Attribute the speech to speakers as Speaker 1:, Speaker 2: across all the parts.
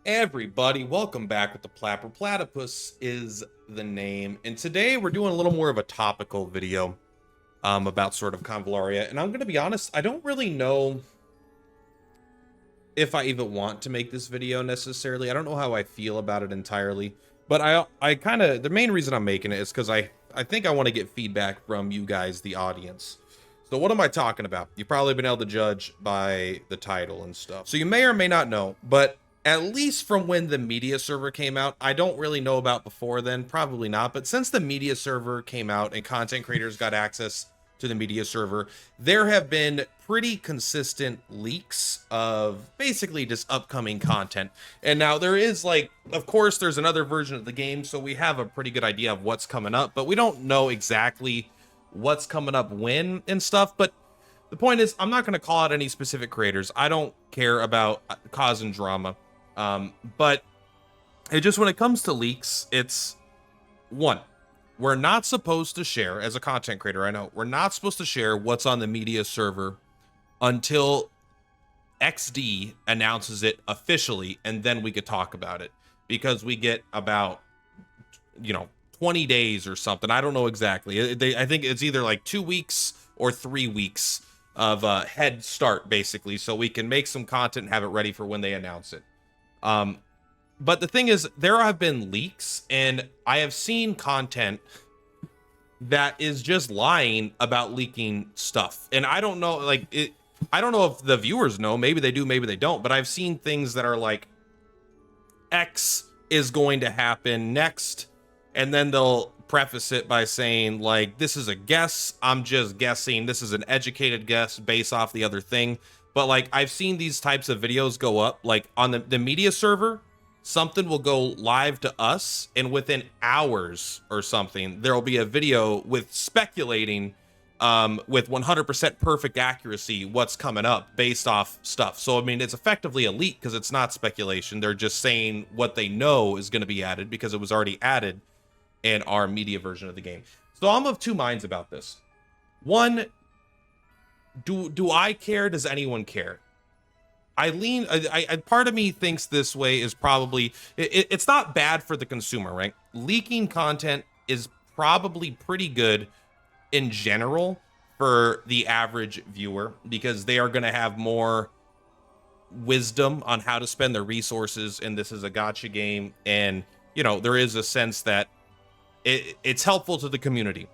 Speaker 1: Everybody, welcome back with the Purplatypus is the name. And today we're doing a little more of a topical video about sort of Convallaria. And I'm going to be honest, I don't really know if I even want to make this video necessarily. I don't know how I feel about it entirely. But I kind of, the main reason I'm making it is because I think I want to get feedback from you guys, the audience. So what am I talking about? You've probably been able to judge by the title and stuff. So you may or may not know, but at least from when the media server came out, I don't really know about before then, probably not. But since the media server came out and content creators got access to the media server, there have been pretty consistent leaks of basically just upcoming content. And now there is, like, of course, there's another version of the game, so we have a pretty good idea of what's coming up, but we don't know exactly what's coming up when and stuff. But the point is, I'm not going to call out any specific creators. I don't care about causing drama. But it just, when it comes to leaks, it's one, we're not supposed to share, as a content creator, I know, we're not supposed to share what's on the media server until XD announces it officially, and then we could talk about it, because we get about, 20 days or something. I don't know exactly. I think it's either like 2 weeks or 3 weeks of head start, basically, so we can make some content and have it ready for when they announce it. But the thing is, there have been leaks, and I have seen content that is just lying about leaking stuff. And I don't know, I don't know if the viewers know, maybe they do, maybe they don't, but I've seen things that are like, X is going to happen next, and then they'll preface it by saying, like, this is a guess, I'm just guessing, this is an educated guess based off the other thing. But, like, I've seen these types of videos go up, like, on the media server, something will go live to us, and within hours or something, there'll be a video with speculating with 100% perfect accuracy what's coming up based off stuff. So, I mean, it's effectively a leak because it's not speculation. They're just saying what they know is going to be added because it was already added in our media version of the game. So I'm of two minds about this. One, do I care? Does anyone care? Part of me thinks this way is probably, it's not bad for the consumer, right? Leaking content is probably pretty good in general for the average viewer, because they are going to have more wisdom on how to spend their resources, and this is a gacha game, and there is a sense that it's helpful to the community.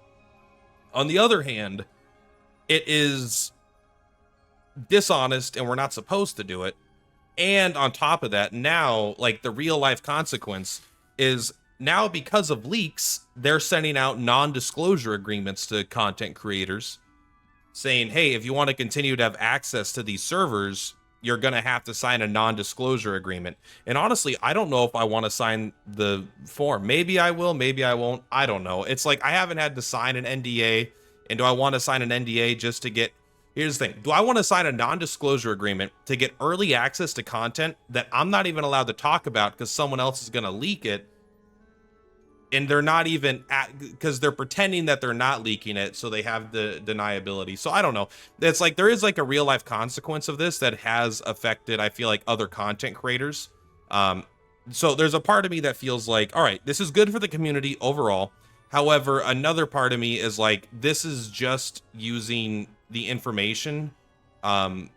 Speaker 1: On the other hand, it is dishonest, and we're not supposed to do it. And on top of that, now, like, the real life consequence is, now because of leaks, they're sending out non-disclosure agreements to content creators saying, hey, if you want to continue to have access to these servers, you're going to have to sign a non-disclosure agreement. And honestly, I don't know if I want to sign the form. Maybe I will, maybe I won't. I don't know. It's like, I haven't had to sign an NDA. And do I want to sign an NDA just to get... Here's the thing. Do I want to sign a non-disclosure agreement to get early access to content that I'm not even allowed to talk about because someone else is going to leak it? And they're not even because they're pretending that they're not leaking it, so they have the deniability. So I don't know. It's like, there is like a real life consequence of this that has affected, I feel like, other content creators. So there's a part of me that feels like, all right, this is good for the community overall. However, another part of me is like, this is just using the information to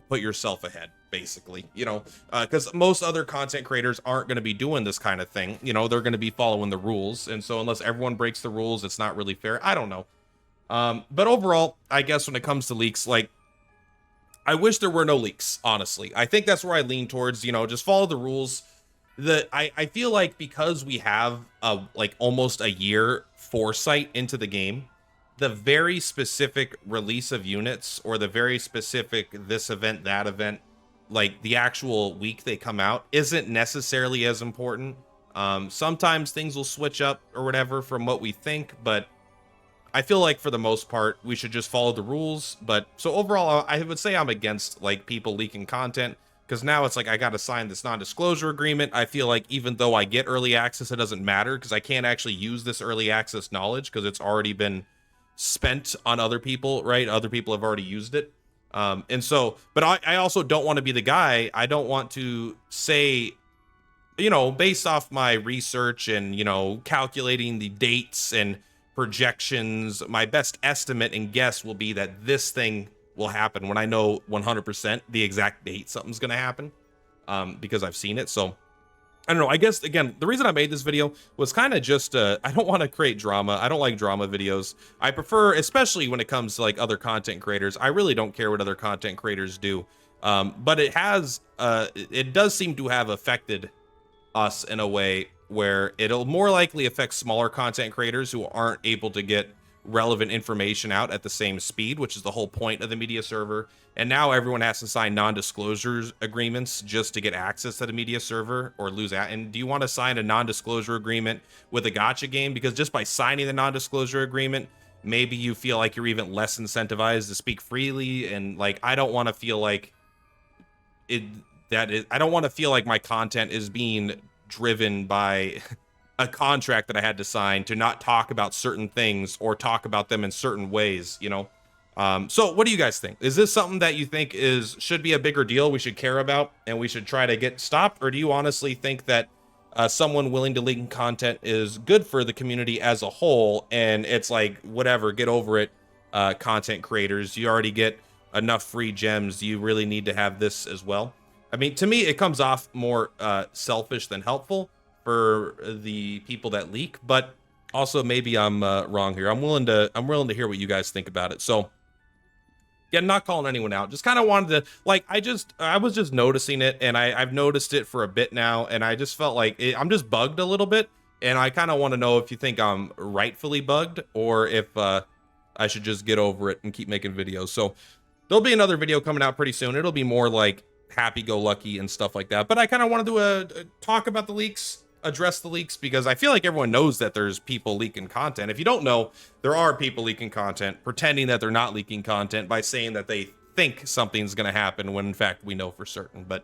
Speaker 1: put yourself ahead, basically, because most other content creators aren't going to be doing this kind of thing. They're going to be following the rules. And so unless everyone breaks the rules, it's not really fair. I don't know. But overall, I guess when it comes to leaks, like, I wish there were no leaks, honestly. I think that's where I lean towards, just follow the rules. I feel like because we have like almost a year foresight into the game, the very specific release of units, or the very specific this event, that event, like the actual week they come out, isn't necessarily as important. Sometimes things will switch up or whatever from what we think, but I feel like for the most part, we should just follow the rules. But so overall, I would say I'm against like people leaking content, because now it's like, I got to sign this non-disclosure agreement. I feel like even though I get early access, it doesn't matter because I can't actually use this early access knowledge because it's already been spent on other people, right? Other people have already used it. And so, but I also don't want to be the guy. I don't want to say you know, based off my research and, you know, calculating the dates and projections, my best estimate and guess will be that this thing will happen when I know 100% the exact date something's going to happen, because I've seen it. So I don't know. I guess, again, the reason I made this video was kind of just, I don't want to create drama. I don't like drama videos. I prefer, especially when it comes to like other content creators, I really don't care what other content creators do. But it does seem to have affected us in a way where it'll more likely affect smaller content creators who aren't able to get relevant information out at the same speed, which is the whole point of the media server. And now everyone has to sign non-disclosure agreements just to get access to the media server or lose out. And do you want to sign a non-disclosure agreement with a gacha game? Because just by signing the non-disclosure agreement, maybe you feel like you're even less incentivized to speak freely. And like, I don't want to feel like I don't want to feel like my content is being driven by a contract that I had to sign to not talk about certain things or talk about them in certain ways, you know? So what do you guys think? Is this something that you think should be a bigger deal, we should care about, and we should try to get stopped? Or do you honestly think that someone willing to leak content is good for the community as a whole, and it's like, whatever, get over it, content creators, you already get enough free gems, do you really need to have this as well? I mean, to me, it comes off more selfish than helpful for the people that leak, but also maybe I'm wrong here. I'm willing to hear what you guys think about it. So yeah, not calling anyone out, just kind of wanted to, like, I was just noticing it, and I've noticed it for a bit now, and I just felt like I'm just bugged a little bit, and I kind of want to know if you think I'm rightfully bugged or if I should just get over it and keep making videos. So there'll be another video coming out pretty soon. It'll be more like happy-go-lucky and stuff like that, but I kind of wanted to talk about the leaks, address the leaks, because I feel like everyone knows that there's people leaking content. If you don't know, there are people leaking content, pretending that they're not leaking content by saying that they think something's going to happen when in fact we know for certain. But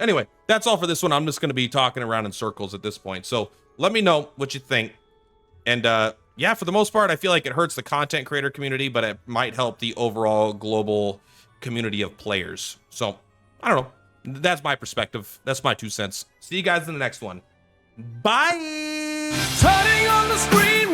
Speaker 1: anyway, that's all for this one. I'm just going to be talking around in circles at this point. So let me know what you think. And yeah, for the most part, I feel like it hurts the content creator community, but it might help the overall global community of players. So I don't know. That's my perspective. That's my 2 cents. See you guys in the next one. Bye. Turning on the screen.